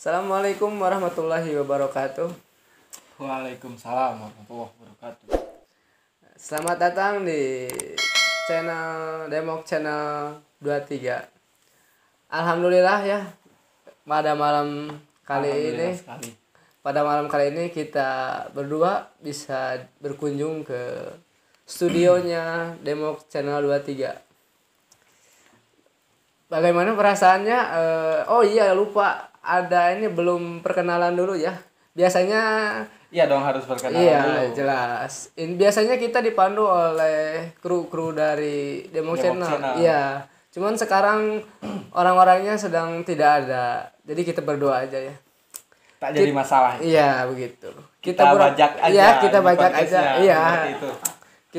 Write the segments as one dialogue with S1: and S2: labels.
S1: Assalamualaikum warahmatullahi wabarakatuh.
S2: Waalaikumsalam warahmatullahi wabarakatuh.
S1: Selamat datang di channel Demok Channel 23. Alhamdulillah ya, pada malam kali ini
S2: Alhamdulillah sekali.
S1: pada malam kali ini kita berdua bisa berkunjung ke studionya Demok Channel 23. Bagaimana perasaannya? Oh iya, lupa, ada ini belum perkenalan dulu ya. Biasanya
S2: Iya dong, harus perkenalan
S1: iya
S2: dulu.
S1: jelas. Biasanya kita dipandu oleh kru dari Demok
S2: Demok
S1: Channel.
S2: Channel.
S1: Iya. Cuman sekarang orang-orangnya sedang tidak ada. Jadi kita berdua aja ya.
S2: Tak jadi masalah.
S1: Iya, begitu.
S2: Kita bajak aja.
S1: Iya, kita
S2: di
S1: bajak aja.
S2: podcastnya,
S1: Iya.
S2: seperti itu.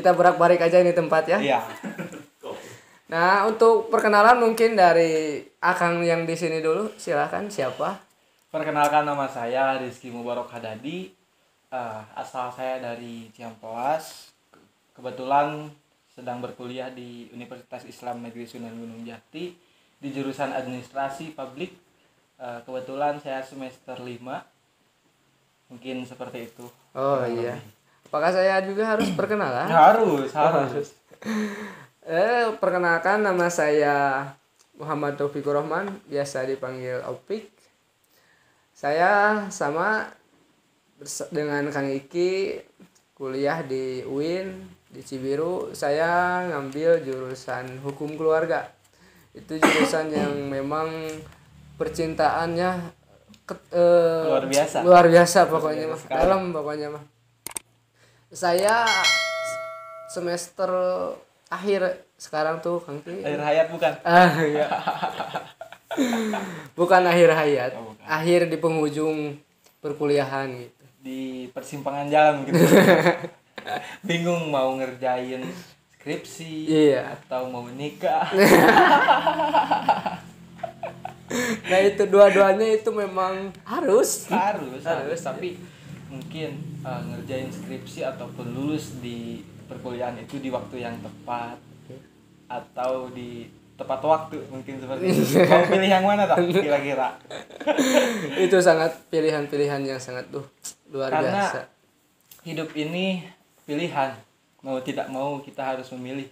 S1: Kita berak-barik aja ini tempat ya.
S2: Iya.
S1: Nah, untuk perkenalan mungkin dari Akang yang di sini dulu. Silakan, siapa?
S2: Perkenalkan, nama saya Rizky Mubarok Hadadi. Asal saya dari Ciamplas. Kebetulan sedang berkuliah di Universitas Islam Negeri Sunan Gunung Jati di jurusan Administrasi Publik. Kebetulan saya semester 5. Mungkin seperti itu.
S1: Oh iya. Apakah saya juga harus perkenalan?
S2: Harus.
S1: Perkenalkan, nama saya Muhammad Taufikur Rahman, biasa dipanggil Opik. Saya sama dengan Kang Iki kuliah di UIN di Cibiru. Saya ngambil jurusan hukum keluarga. Itu jurusan yang memang percintaannya
S2: Luar
S1: Luar biasa
S2: biasa.
S1: pokoknya mah.
S2: sekali.
S1: Dalam pokoknya mah. Saya semester akhir sekarang tuh Kang Ki.
S2: Akhir hayat bukan?
S1: Iya. Bukan akhir hayat.
S2: Oh, bukan.
S1: Akhir di penghujung perkuliahan gitu.
S2: Di persimpangan jalan gitu. Bingung mau ngerjain skripsi
S1: Iya.
S2: atau mau nikah.
S1: Nah, itu dua-duanya itu memang harus.
S2: harus tapi mungkin ngerjain skripsi ataupun lulus di perkuliahan itu di waktu yang tepat atau di tepat waktu, mungkin seperti itu. Mau pilih yang mana tak kira-kira?
S1: Itu sangat pilihan-pilihan yang sangat luar
S2: Karena
S1: biasa.
S2: hidup ini pilihan, mau tidak mau kita harus memilih,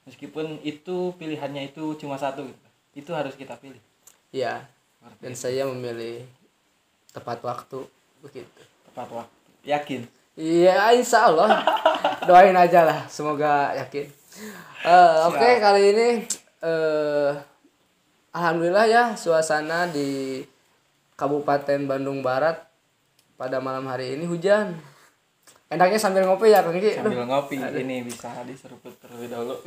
S2: meskipun itu pilihannya itu cuma satu gitu. Itu harus kita pilih.
S1: Iya. Dan saya memilih tepat waktu begitu.
S2: Tepat waktu, yakin.
S1: Iya, insya Allah. Doain aja lah, semoga yakin. Oke, kali ini alhamdulillah ya, suasana di Kabupaten Bandung Barat pada malam hari ini hujan. Enaknya sambil ngopi ya, Kang Ki.
S2: Sambil ngopi. Ini bisa diseruput terlebih dahulu.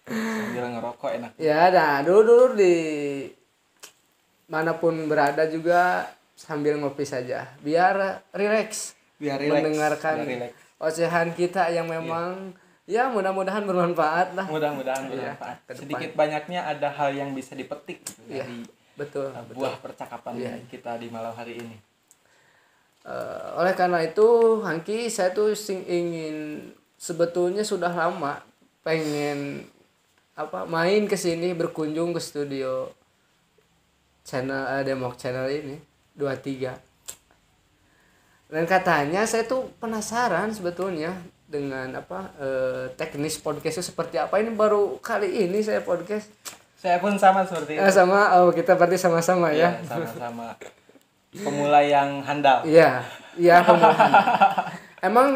S2: Sambil ngerokok enak.
S1: Ya, nah dulu di manapun berada juga sambil ngopi saja, biar rileks.
S2: Biar rileks.
S1: Mendengarkan
S2: Biar rileks.
S1: ocehan kita yang memang ya mudah-mudahan bermanfaat lah.
S2: Mudah-mudahan
S1: Iya,
S2: bermanfaat.
S1: ke depan.
S2: Sedikit banyaknya ada hal yang bisa dipetik gitu,
S1: Iya,
S2: dari
S1: betul.
S2: buah percakapan
S1: Iya.
S2: kita di malam hari ini.
S1: Oleh karena itu, Hangki, saya tuh ingin, sebetulnya sudah lama pengen main ke sini, berkunjung ke studio channel Demok Channel ini 23. Dan katanya saya tuh penasaran sebetulnya dengan teknis podcastnya seperti apa. Ini baru kali ini saya podcast.
S2: Saya pun sama seperti itu.
S1: Kita berarti sama-sama ya.
S2: Iya, sama-sama. Pemula yang handal.
S1: Iya, pemulaan. Emang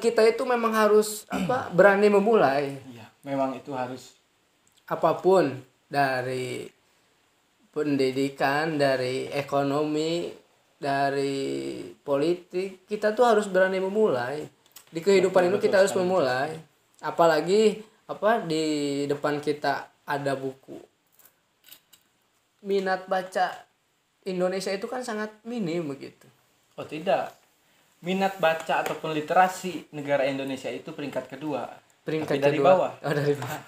S1: kita itu memang harus berani memulai
S2: Iya, memang itu harus.
S1: apapun, dari pendidikan, dari ekonomi, dari politik, kita tuh harus berani memulai. Di kehidupan ini kita harus memulai. Apalagi di depan kita ada buku. Minat baca Indonesia itu kan sangat minim begitu.
S2: Oh tidak. Minat baca ataupun literasi negara Indonesia itu peringkat kedua.
S1: Peringkat
S2: Tapi dari
S1: kedua.
S2: bawah.
S1: Oh, dari bawah.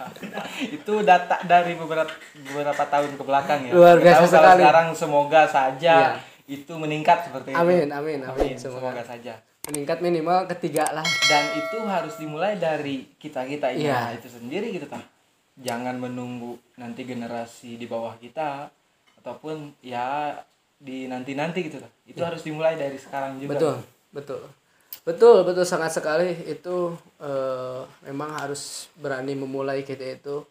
S2: Itu data dari beberapa tahun ke belakang ya.
S1: Luar
S2: Kita
S1: biasa
S2: tahu kalau
S1: sekali.
S2: sekarang semoga saja
S1: Iya.
S2: itu meningkat seperti itu.
S1: Amin.
S2: Semoga saja.
S1: Meningkat minimal ketiga lah.
S2: Dan itu harus dimulai dari kita
S1: Iya.
S2: itu sendiri gitu kan. Jangan menunggu nanti generasi di bawah kita ataupun ya di nanti gitu. Itu harus dimulai dari sekarang juga.
S1: Betul, betul. Betul, betul sangat sekali itu memang harus berani memulai kita itu.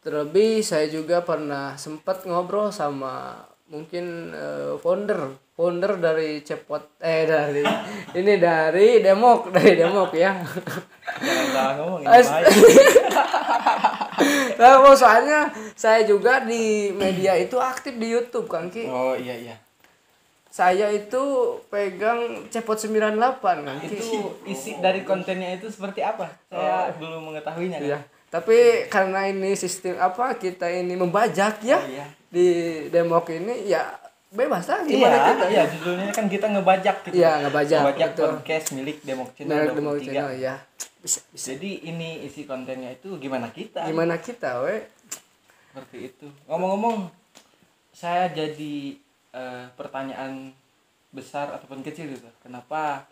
S1: Terlebih saya juga pernah sempat ngobrol sama mungkin founder dari Cepot dari ini dari Demok ya.
S2: Jangan salah ngomong ini
S1: As-
S2: bahaya.
S1: Nah, soalnya saya juga di media itu aktif di YouTube kan Ki.
S2: Oh iya.
S1: Saya itu pegang Cepot 98 kan Ki.
S2: Itu isi dari kontennya itu seperti apa? Saya belum mengetahuinya. Kan?
S1: Iya. Tapi karena ini sistem apa kita ini membajak ya
S2: Oh, iya.
S1: di Demok ini ya bebas lah gimana kita.
S2: Iya, judulnya kan kita ngebajak gitu.
S1: Iya, ngebajak, betul.
S2: podcast milik Demok Channel
S1: Merek Demok
S2: 23.
S1: Channel ya. Bisa.
S2: Jadi ini isi kontennya itu gimana kita?
S1: Gimana kita we?
S2: Seperti itu. Ngomong-ngomong, saya jadi pertanyaan besar ataupun kecil gitu. Kenapa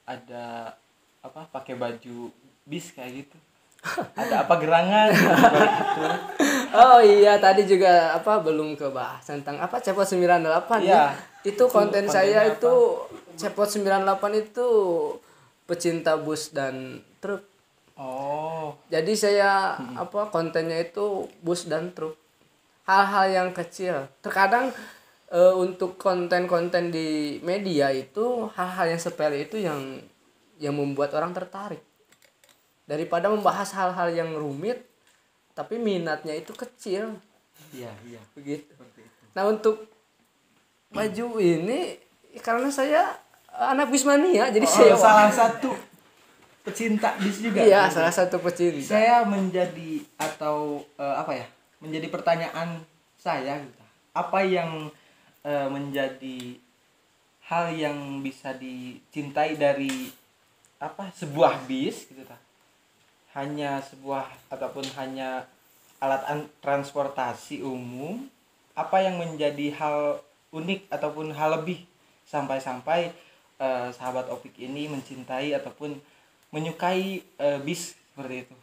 S2: ada apa pakai baju bis kayak gitu? Ada apa gerangan di balik itu?
S1: Oh iya tadi juga apa belum kebahas tentang apa Cepot 98
S2: Iya.
S1: ya. Itu konten saya
S2: kontennya
S1: itu Cepot 98 itu pecinta bus dan truk.
S2: Oh,
S1: Jadi saya apa kontennya itu bus dan truk. Hal-hal yang kecil. Terkadang untuk konten-konten di media itu hal-hal yang sepele itu yang membuat orang tertarik. Daripada membahas hal-hal yang rumit tapi minatnya itu kecil
S2: iya.
S1: begitu.
S2: Seperti itu.
S1: Nah, untuk baju ini karena saya anak bismania jadi saya
S2: salah satu pecinta bis juga.
S1: iya salah satu pecinta.
S2: Saya menjadi atau apa ya? Menjadi pertanyaan saya gitu. Apa yang menjadi hal yang bisa dicintai dari apa sebuah bis gitu ta? Hanya sebuah ataupun hanya alat transportasi umum, apa yang menjadi hal unik ataupun hal lebih sampai-sampai sahabat Opik ini mencintai ataupun menyukai bis seperti itu.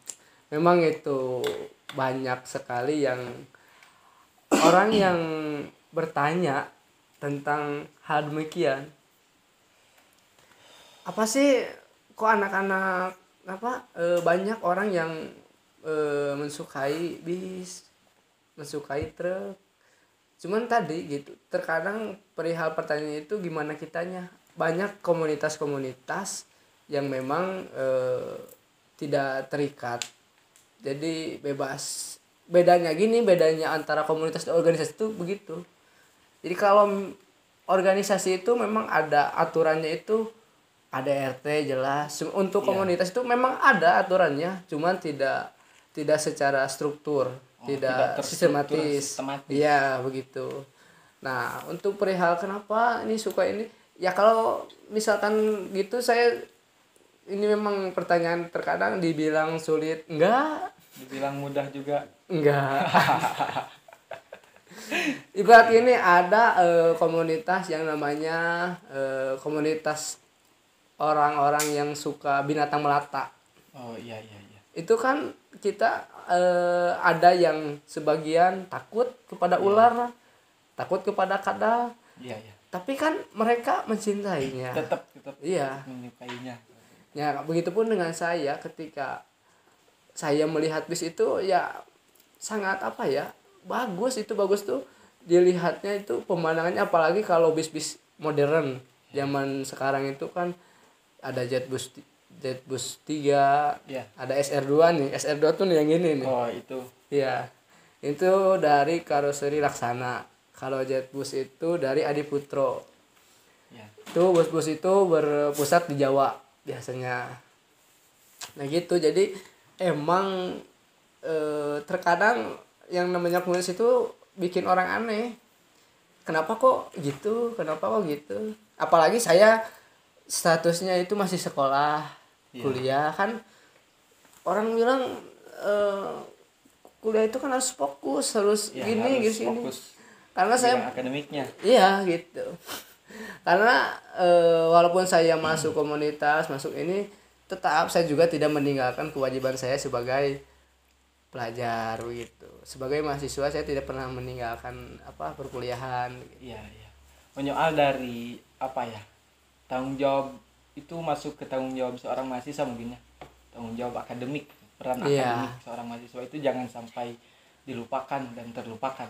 S1: Memang itu banyak sekali yang orang yang bertanya tentang hal demikian. Apa sih kok anak-anak apa banyak orang yang mensukai bis, mensukai truk. Cuman tadi gitu, terkadang perihal pertanyaan itu gimana kitanya. Banyak komunitas-komunitas yang memang tidak terikat. Jadi bebas. Bedanya antara komunitas dan organisasi itu begitu. Jadi kalau organisasi itu memang ada aturannya itu ada RT jelas. Untuk komunitas itu memang ada aturannya, cuman tidak secara struktur, tidak sistematis. Iya, begitu. Nah, untuk perihal kenapa ini suka ini, ya kalau misalkan gitu saya ini memang pertanyaan terkadang dibilang sulit, enggak.
S2: Dibilang mudah juga.
S1: Enggak. Ibarat ini ada komunitas yang namanya komunitas orang-orang yang suka binatang melata.
S2: Oh iya.
S1: Itu kan kita ada yang sebagian takut kepada ular, takut kepada kadal.
S2: Iya.
S1: Tapi kan mereka mencintainya.
S2: Tetap
S1: Iya.
S2: menyukainya.
S1: Ya, begitupun dengan saya ketika saya melihat bis itu ya sangat apa ya? Bagus tuh dilihatnya itu pemandangannya, apalagi kalau bis-bis modern zaman sekarang itu kan ada Jetbus 3, ada SR2 nih. SR2 tuh yang ini nih.
S2: Oh, itu.
S1: Iya. Itu dari karoseri Laksana. Kalau Jetbus itu dari Adiputro.
S2: Ya.
S1: Itu bus-bus itu berpusat di Jawa biasanya. Nah gitu. Jadi emang terkadang yang namanya komunitas itu bikin orang aneh. Kenapa kok gitu? Apalagi saya statusnya itu masih sekolah, kuliah kan. Orang bilang kuliah itu kan harus fokus, harus gini. Karena saya
S2: akademiknya.
S1: Iya gitu. Karena walaupun saya masuk komunitas, masuk ini, tetap saya juga tidak meninggalkan kewajiban saya sebagai pelajar gitu. Sebagai mahasiswa saya tidak pernah meninggalkan perkuliahan gitu.
S2: Iya, iya. Menyoal dari apa ya, tanggung jawab itu masuk ke tanggung jawab seorang mahasiswa mungkin ya, tanggung jawab akademik, peran
S1: Iya.
S2: akademik seorang mahasiswa itu jangan sampai dilupakan dan terlupakan.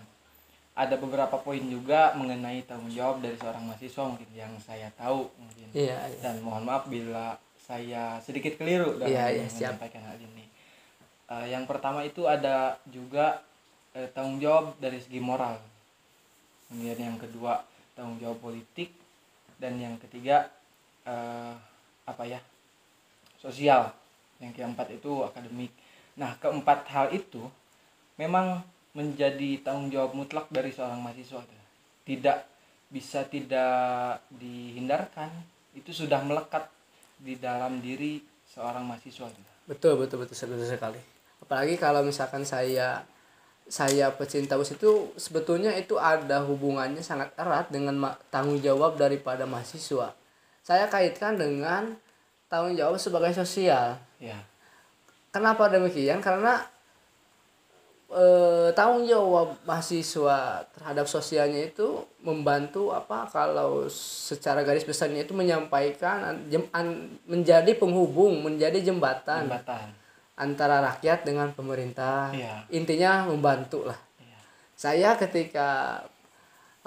S2: Ada beberapa poin juga mengenai tanggung jawab dari seorang mahasiswa mungkin yang saya tahu mungkin.
S1: Iya, iya.
S2: Dan mohon maaf bila saya sedikit keliru dalam
S1: Iya, siap.
S2: menyampaikan hal ini. Yang pertama itu ada juga tanggung jawab dari segi moral. Kemudian yang kedua tanggung jawab politik, dan yang ketiga sosial. Yang keempat itu akademik. Nah, keempat hal itu memang menjadi tanggung jawab mutlak dari seorang mahasiswa. Tidak bisa tidak dihindarkan, itu sudah melekat di dalam diri seorang mahasiswa.
S1: Betul sekali. Apalagi kalau misalkan saya pecinta UIS itu sebetulnya itu ada hubungannya sangat erat dengan tanggung jawab daripada mahasiswa. Saya kaitkan dengan tanggung jawab sebagai sosial.
S2: Ya.
S1: Kenapa demikian? Karena tanggung jawab mahasiswa terhadap sosialnya itu membantu kalau secara garis besarnya itu menyampaikan menjadi penghubung, menjadi jembatan antara rakyat dengan pemerintah.
S2: Iya.
S1: Intinya membantu lah.
S2: Iya.
S1: Saya ketika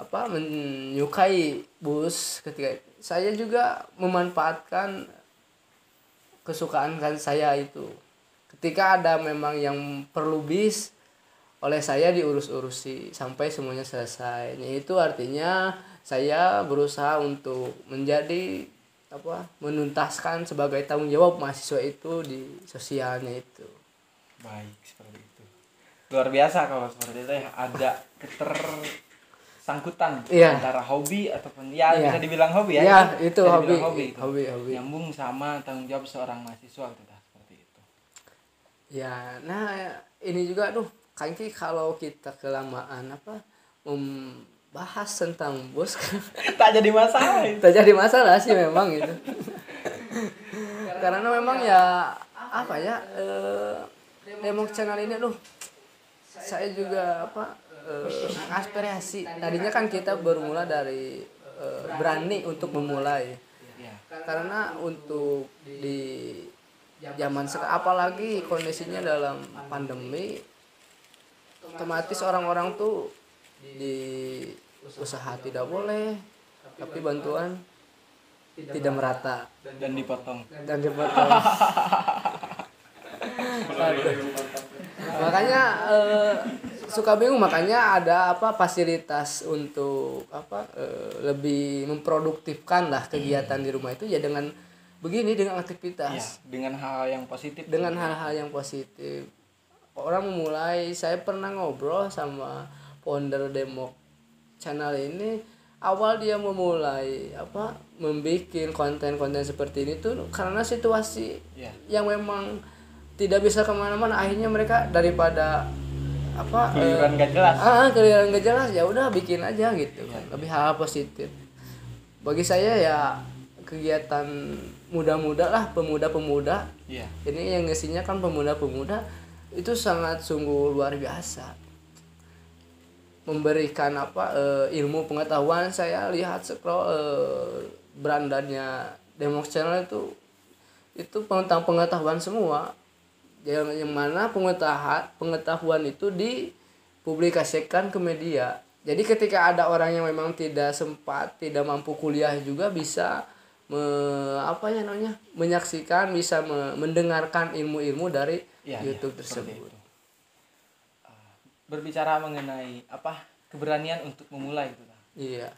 S1: menyukai bus, ketika saya juga memanfaatkan kesukaan kan saya itu. Ketika ada memang yang perlu bis, oleh saya diurus-urusi sampai semuanya selesai. Itu artinya saya berusaha untuk menjadi menuntaskan sebagai tanggung jawab mahasiswa itu di sosialnya itu.
S2: Baik, seperti itu. Luar biasa kalau seperti itu ya, ada ketersangkutan antara hobi ataupun bisa dibilang hobi ya.
S1: Iya, itu hobi.
S2: Nyambung sama tanggung jawab seorang mahasiswa seperti itu.
S1: Ya, nah ini juga kayaknya kalau kita kelamaan bahas tentang bos
S2: tak jadi masalah.
S1: Tak jadi masalah sih memang itu. Karena memang ya Demok channel ini saya juga aspirasi. Tadinya kan kita bermula dari berani untuk memulai. Karena untuk di zaman sekarang apalagi kondisinya dalam pandemi, otomatis orang-orang tuh di usaha tidak boleh, tapi bantuan tidak merata
S2: dan dipotong.
S1: Makanya suka bingung, makanya ada fasilitas untuk lebih memproduktifkan lah kegiatan di rumah itu ya dengan begini, dengan aktivitas
S2: ya, dengan hal yang positif,
S1: orang memulai. Saya pernah ngobrol sama founder Demok channel ini, awal dia memulai membuat konten-konten seperti ini tuh karena situasi yang memang tidak bisa kemana-mana. Akhirnya mereka daripada
S2: kelihatan gak jelas,
S1: ya udah bikin aja gitu kan. Lebih hal positif bagi saya ya, kegiatan muda-muda lah, pemuda-pemuda. Ini yang ngisinya kan pemuda-pemuda itu sangat sungguh luar biasa, memberikan ilmu pengetahuan. Saya lihat scroll berandanya Demok channel itu tentang pengetahuan semua, yang mana pengetahuan itu dipublikasikan ke media. Jadi ketika ada orang yang memang tidak sempat, tidak mampu kuliah juga bisa menyaksikan, bisa mendengarkan ilmu-ilmu dari YouTube tersebut.
S2: Berbicara mengenai keberanian untuk memulai itu.
S1: Iya.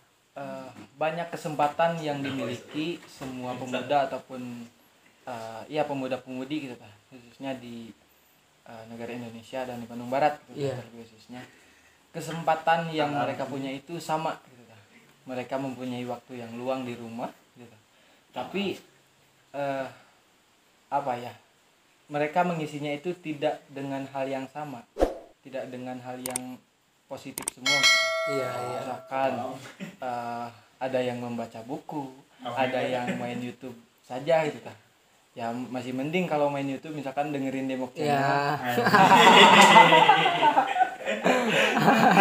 S2: Banyak kesempatan yang dimiliki semua pemuda ataupun pemuda-pemudi gitu, khususnya di negara Indonesia dan di Bandung Barat gitu, khususnya. Kesempatan yang mereka punya itu sama gitu. Mereka mempunyai waktu yang luang di rumah gitu. Tapi mereka mengisinya itu tidak dengan hal yang sama, tidak dengan hal yang positif semua. Misalkan ada yang membaca buku, ada yang main YouTube saja gitu kan. Ya masih mending kalau main YouTube misalkan dengerin Demok Channel.
S1: Ya.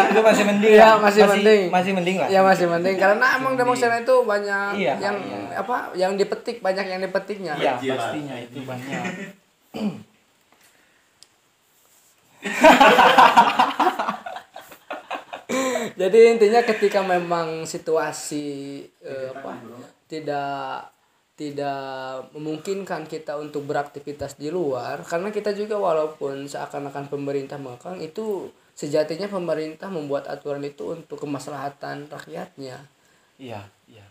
S2: Itu masih mending.
S1: Iya, masih mending.
S2: Masih mending lah.
S1: Ya masih mending karena
S2: Masih
S1: emang
S2: mending.
S1: Demok Channel itu banyak
S2: Iya,
S1: yang
S2: iya.
S1: apa yang dipetik, banyak yang dipetiknya.
S2: Iya, pastinya itu banyak.
S1: Jadi intinya ketika memang situasi tidak tidak memungkinkan kita untuk beraktivitas di luar, karena kita juga walaupun seakan-akan pemerintah mengekang, itu sejatinya pemerintah membuat aturan itu untuk kemaslahatan rakyatnya.
S2: Iya, iya.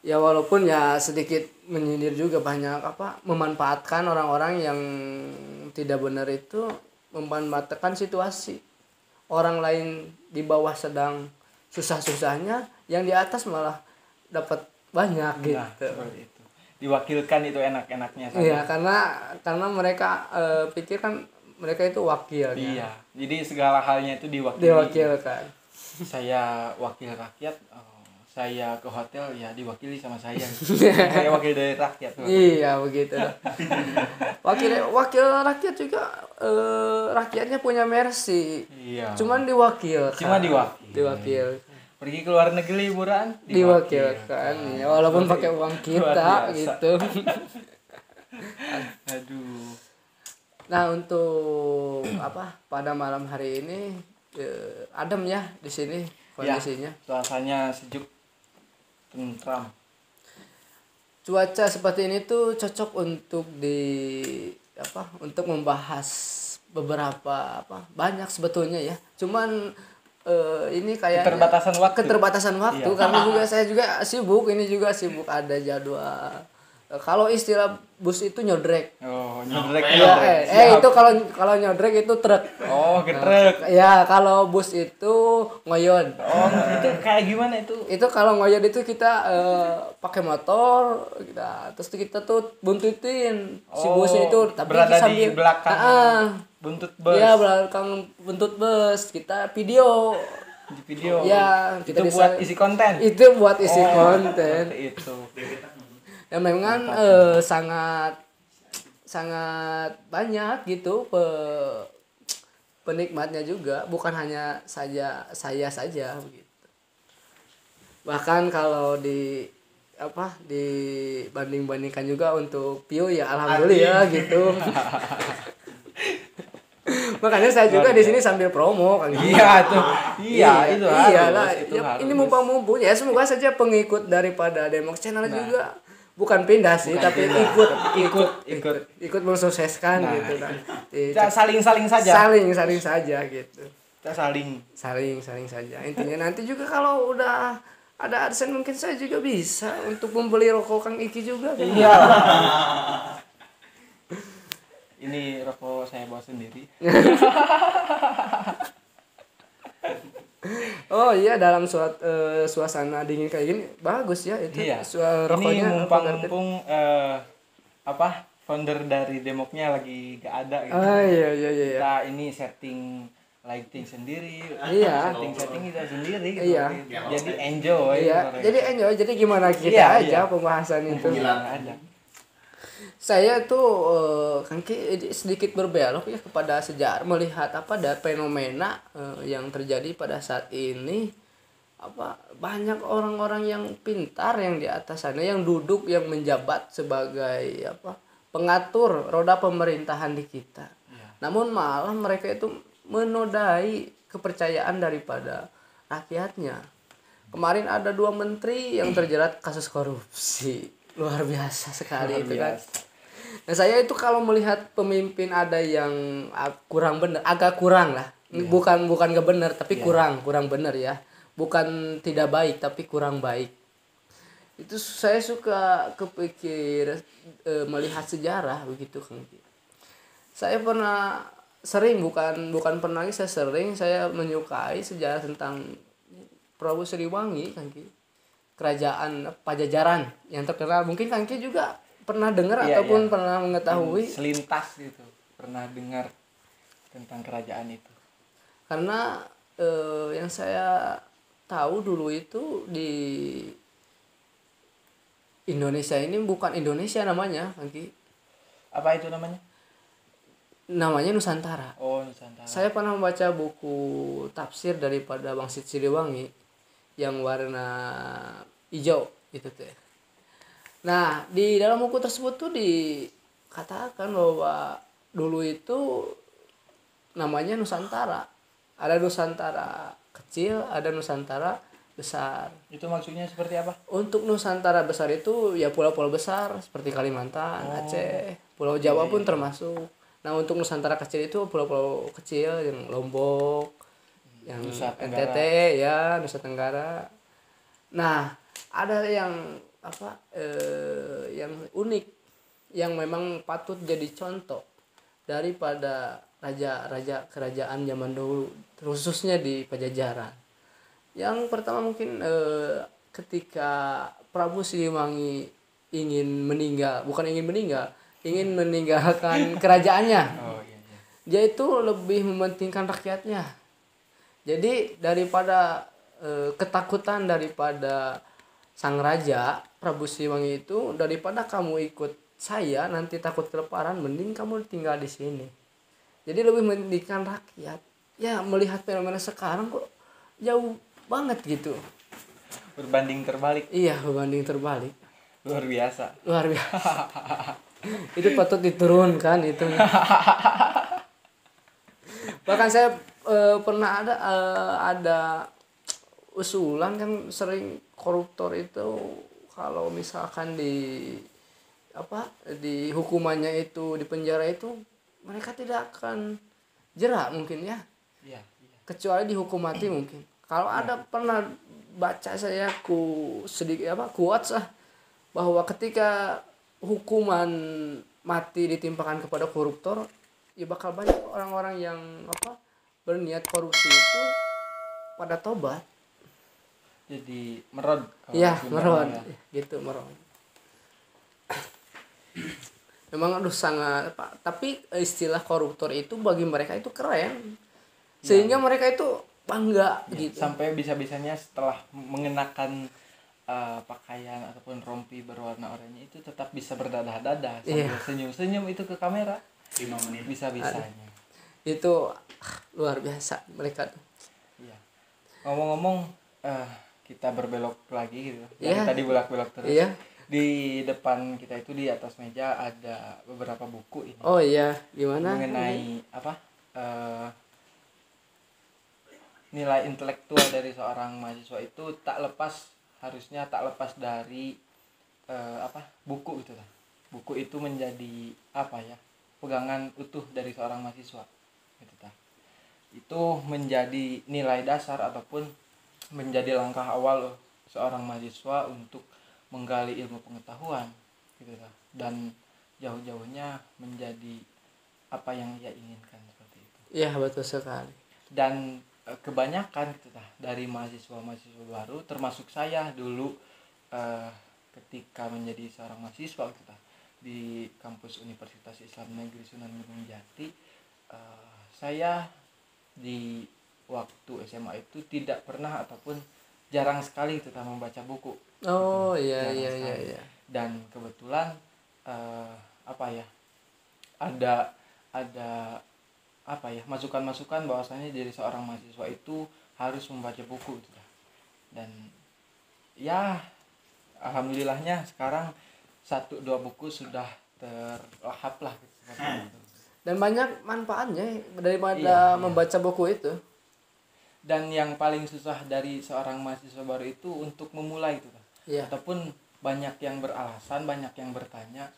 S1: Ya walaupun ya sedikit menyindir juga, banyak memanfaatkan orang-orang yang tidak benar itu, memanfaatkan situasi orang lain di bawah sedang susah-susahnya, yang di atas malah dapat banyak gitu.
S2: Nah, seperti itu. Diwakilkan itu enak-enaknya saja.
S1: Iya, karena mereka pikir kan mereka itu wakil.
S2: Iya. Jadi segala halnya itu diwakili.
S1: Diwakilkan.
S2: Saya wakil rakyat, saya ke hotel ya diwakili sama saya. Saya wakil dari rakyat.
S1: Iya, begitu. Wakil rakyat juga, rakyatnya punya mercy.
S2: Iya.
S1: Cuman diwakilkan.
S2: Cuma diwakil.
S1: Diwakil.
S2: Pergi ke luar negeri liburan
S1: Diwakilkan. Ya, walaupun pakai uang kita gitu.
S2: Aduh.
S1: Nah, untuk pada malam hari ini adem ya di sini kondisinya.
S2: Ya, suasananya sejuk, tentram.
S1: Cuaca seperti ini tuh cocok untuk untuk membahas beberapa banyak sebetulnya ya. Cuman ini kayak keterbatasan waktu
S2: Iya.
S1: karena saya juga sibuk, ini juga sibuk ada jadwal. Kalau istilah bus itu nyodrek.
S2: Oh, nyodrek.
S1: Ya, itu kalau nyodrek itu truk.
S2: Oh, ke truk.
S1: Ya, kalau bus itu ngoyon.
S2: Oh, itu kayak gimana itu?
S1: Itu kalau ngoyon itu kita pakai motor, terus kita tuh buntutin si busnya itu, tapi
S2: berada
S1: sambil
S2: di belakang buntut bus.
S1: Iya, belakang buntut bus. Kita video.
S2: Di video.
S1: Ya, kita
S2: itu buat isi konten.
S1: Itu buat isi konten.
S2: Itu.
S1: Ya memang sangat banyak gitu penikmatnya juga, bukan hanya saya saja begitu. Bahkan kalau dibanding-bandingkan juga untuk view ya alhamdulillah gitu. Makanya saya juga di sini sambil promo kan.
S2: Iya tuh. Iya, itu
S1: iyalah.
S2: harus.
S1: Ya, ini mumpung ya, semoga saja pengikut daripada Demok Channel juga bukan pindah sih, tapi ikut mensukseskan gitu kan.
S2: Kita saling saja.
S1: Saling saja gitu.
S2: Kita saling
S1: saja. Intinya nanti juga kalau udah ada AdSense mungkin saya juga bisa untuk membeli rokok Kang Iki juga kan.
S2: Iya. Ini rokok saya bawa sendiri.
S1: Oh iya, dalam suasana dingin kayak gini bagus ya itu.
S2: Iya.
S1: Rokoknya
S2: Ini mumpung founder dari Demoknya lagi gak ada gitu.
S1: Ah iya.
S2: Kita ini setting lighting sendiri.
S1: Iya.
S2: Setting kita sendiri gitu.
S1: Iya.
S2: Jadi enjoy.
S1: Iya, jadi gimana kita aja pembahasan itu.
S2: Ada.
S1: Saya tuh kan sedikit berbelok ya kepada sejarah, melihat ada fenomena yang terjadi pada saat ini, banyak orang-orang yang pintar yang di atas sana, yang duduk, yang menjabat sebagai pengatur roda pemerintahan di kita.
S2: Ya.
S1: Namun malah mereka itu menodai kepercayaan daripada rakyatnya. Kemarin ada 2 menteri yang terjerat kasus korupsi. Luar biasa sekali itu kan. Nah, saya itu kalau melihat pemimpin ada yang agak kurang lah. Ya. Bukan gak benar, tapi kurang benar ya. Bukan tidak baik, tapi kurang baik. Itu saya suka kepikir melihat sejarah begitu Kang. Saya saya menyukai sejarah tentang Prabu Siliwangi Kang. Kerajaan Pajajaran yang terkenal, mungkin Kang juga pernah dengar ataupun pernah mengetahui
S2: selintas gitu, pernah dengar tentang kerajaan itu.
S1: Karena yang saya tahu dulu itu di Indonesia ini bukan Indonesia namanya Kang.
S2: Apa itu namanya?
S1: Namanya Nusantara.
S2: Oh, Nusantara.
S1: Saya pernah membaca buku tafsir daripada Wangsit Siliwangi yang warna hijau itu teh. Nah, di dalam buku tersebut tuh dikatakan bahwa dulu itu namanya Nusantara. Ada Nusantara kecil, ada Nusantara besar.
S2: Itu maksudnya seperti apa?
S1: Untuk Nusantara besar itu ya pulau-pulau besar seperti Kalimantan, Aceh, Pulau Jawa pun termasuk. Nah, untuk Nusantara kecil itu pulau-pulau kecil yang Lombok, yang
S2: Nusa
S1: NTT
S2: Tenggara.
S1: ya, Nusa Tenggara. Nah, ada yang yang unik yang memang patut jadi contoh daripada raja-raja kerajaan zaman dulu, khususnya di Pajajaran. Yang pertama mungkin ketika Prabu Siliwangi ingin meninggal, bukan ingin meninggal, ingin meninggalkan kerajaannya.
S2: Oh iya iya.
S1: Dia itu lebih mementingkan rakyatnya. Jadi daripada ketakutan daripada sang raja Prabu Siliwangi itu, daripada kamu ikut saya nanti takut kelaparan, mending kamu tinggal di sini. Jadi lebih mementingkan rakyat. Ya, melihat fenomena sekarang kok jauh banget gitu.
S2: Berbanding terbalik.
S1: Iya, berbanding terbalik.
S2: Luar biasa.
S1: Luar biasa. Itu patut diturunkan itu. Bahkan saya pernah ada usulan kan, sering koruptor itu kalau misalkan di hukumannya itu di penjara itu mereka tidak akan jerak mungkin ya,
S2: Iya, iya.
S1: kecuali dihukum mati mungkin. Kalau ada pernah baca saya sedikit kuat bahwa ketika hukuman mati ditimpakan kepada koruptor, ya bakal banyak orang-orang yang berniat korupsi itu pada tobat.
S2: Jadi merod.
S1: Iya,
S2: Sunda
S1: merod.
S2: ya.
S1: Gitu, merod. Memang sangat tapi istilah koruptor itu bagi mereka itu keren. Sehingga mereka itu bangga
S2: Ya,
S1: gitu.
S2: sampai bisa-bisanya setelah mengenakan pakaian ataupun rompi berwarna oranye itu tetap bisa berdadah-dadah sambil senyum-senyum itu ke kamera.
S3: 5 menit.
S2: Bisa-bisanya.
S1: Itu luar biasa mereka tuh.
S2: Iya. Ngomong-ngomong kita berbelok lagi gitu. Dari
S1: Iya.
S2: tadi belok-belok terus.
S1: Iya.
S2: Di depan kita itu di atas meja ada beberapa buku ini.
S1: Oh iya, gimana?
S2: Mengenai nilai intelektual dari seorang mahasiswa itu harusnya tak lepas dari buku gitu lah. Buku itu menjadi pegangan utuh dari seorang mahasiswa gitu ta. Itu menjadi nilai dasar ataupun menjadi langkah awal seorang mahasiswa untuk menggali ilmu pengetahuan gitu ta. Dan jauh-jauhnya menjadi apa yang ia inginkan seperti itu.
S1: Iya, betul sekali.
S2: Dan kebanyakan gitu dari mahasiswa-mahasiswa baru termasuk saya dulu ketika menjadi seorang mahasiswa gitu di kampus Universitas Islam Negeri Sunan Gunung Jati, saya di waktu SMA itu tidak pernah ataupun jarang sekali gitu membaca buku.
S1: Oh
S2: Gitu.
S1: iya
S2: Jarang
S1: iya
S2: sekali.
S1: iya iya.
S2: Dan kebetulan ada masukan-masukan bahwasanya jadi seorang mahasiswa itu harus membaca buku gitu. Dan ya alhamdulillahnya sekarang 1-2 buku sudah terlahap lah gitu, seperti itu.
S1: Dan banyak manfaatnya daripada
S2: Iya.
S1: membaca buku itu.
S2: Dan yang paling susah dari seorang mahasiswa baru itu untuk memulai gitu.
S1: Iya.
S2: Ataupun banyak yang beralasan, banyak yang bertanya,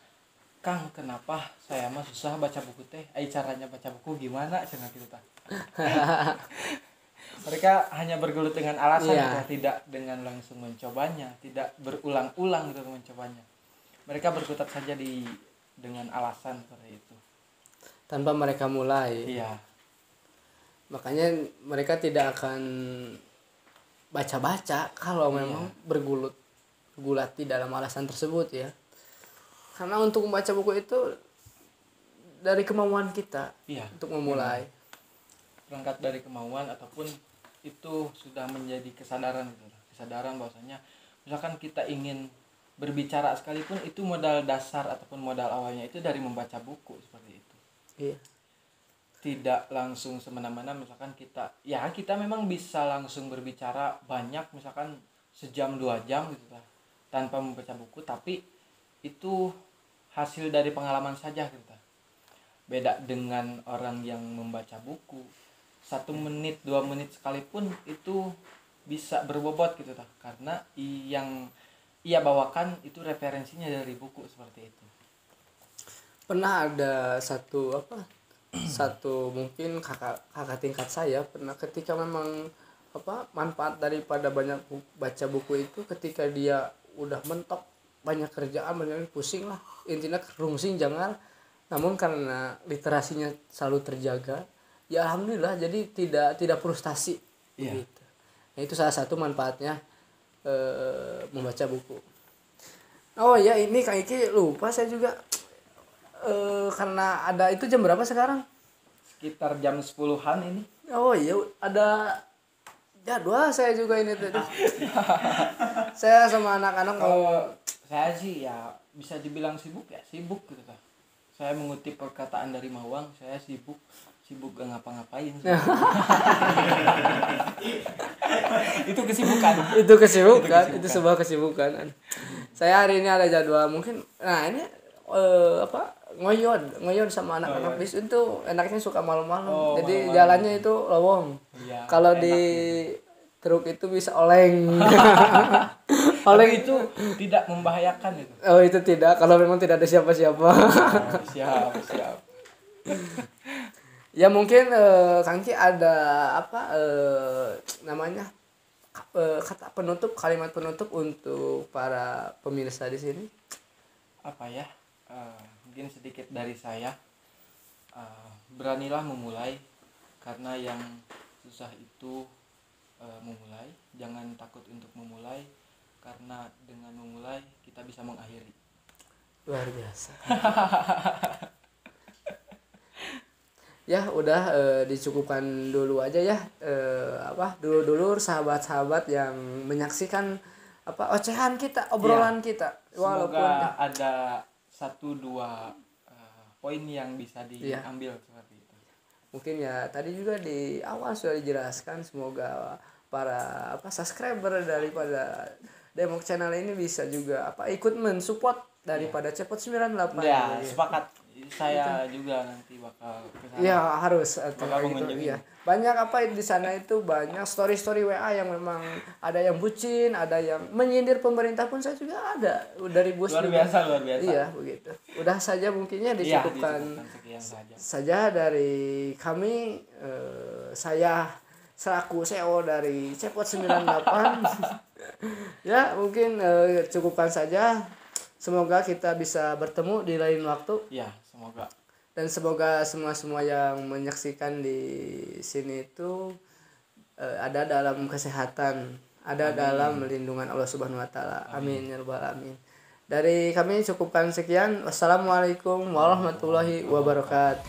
S2: Kang, kenapa saya mah susah baca buku teh? Caranya baca buku gimana? Cenah gitu tah. Mereka hanya bergelut dengan alasan gitu, tidak dengan langsung mencobanya, tidak berulang-ulang gitu mencobanya. Mereka berkutat saja dengan alasan seperti itu.
S1: Tanpa mereka mulai.
S2: Iya.
S1: Makanya mereka tidak akan baca-baca kalau memang bergulat di dalam alasan tersebut ya. Karena untuk membaca buku itu dari kemauan kita untuk memulai.
S2: Berangkat dari kemauan ataupun itu sudah menjadi kesadaran gitu. Kesadaran bahwasanya misalkan kita ingin berbicara sekalipun itu modal dasar ataupun modal awalnya itu dari membaca buku seperti itu.
S1: Iya.
S2: Tidak langsung semena-mena misalkan kita memang bisa langsung berbicara banyak misalkan sejam 2 jam gitu lah tanpa membaca buku, tapi itu hasil dari pengalaman saja gitu. Beda dengan orang yang membaca buku 1 menit 2 menit sekalipun itu bisa berbobot gitu lah, karena yang ia bawakan itu referensinya dari buku seperti itu.
S1: Pernah ada satu mungkin kakak tingkat saya pernah, ketika memang manfaat daripada banyak baca buku itu, ketika dia udah mentok banyak kerjaan, banyak pusing lah, intinya rungsing jangan, namun karena literasinya selalu terjaga, ya alhamdulillah, jadi tidak frustasi. Gitu. Nah, itu salah satu manfaatnya membaca buku. Oh ya, ini Kang Iki lupa saya juga, karena ada itu jam berapa sekarang?
S2: Sekitar jam 10-an ini.
S1: Oh iya, ada jadwal saya juga ini tadi. Saya sama anak-anak
S2: Kalau saya sih ya bisa dibilang sibuk gitu kan. Saya mengutip perkataan dari Mawang, saya sibuk gak ngapa-ngapain. Itu kesibukan.
S1: Itu sebuah kesibukan. Saya hari ini ada jadwal mungkin. Nah, ini ngoyon sama anak-anak bis itu enaknya suka malam-malam. Jadi malam-malam. Jalannya itu lowong. Iya, kalau di truk itu bisa oleng.
S2: Oleng itu tidak membahayakan itu.
S1: Oh, itu tidak, kalau memang tidak ada siapa-siapa.
S2: Siap.
S1: Ya mungkin Kang Ki ada kata penutup, kalimat penutup untuk para pemirsa di sini.
S2: Apa ya? Mungkin sedikit dari saya. Beranilah memulai, karena yang susah itu memulai. Jangan takut untuk memulai, karena dengan memulai kita bisa mengakhiri.
S1: Luar biasa. Ya udah, dicukupkan dulu aja ya, dulur-dulur, sahabat-sahabat yang menyaksikan ocehan kita, obrolan kita.
S2: Walaupun semoga ada 1-2 poin yang bisa diambil seperti itu.
S1: Mungkin ya tadi juga di awal sudah dijelaskan, semoga para subscriber daripada Demok Channel ini bisa juga ikut mensupport daripada Cepot 98.
S2: Ya, sepakat. Saya juga nanti bakal kesana.
S1: Iya, harus gitu. Iya. Banyak di sana itu banyak story WA yang memang ada yang bucin, ada yang menyindir pemerintah pun saya juga ada dari bos.
S2: Luar biasa.
S1: Iya, begitu. Udah saja mungkinnya dicukupkan saja dari kami, saya selaku CEO dari Cepot 98. Ya, mungkin cukupkan saja. Semoga kita bisa bertemu di lain waktu.
S2: Ya, semoga.
S1: Dan semoga semua yang menyaksikan di sini itu ada dalam kesehatan, ada dalam lindungan Allah Subhanahu wa taala. Amin ya rabbal alamin. Dari kami cukupkan sekian. Wassalamualaikum warahmatullahi wabarakatuh.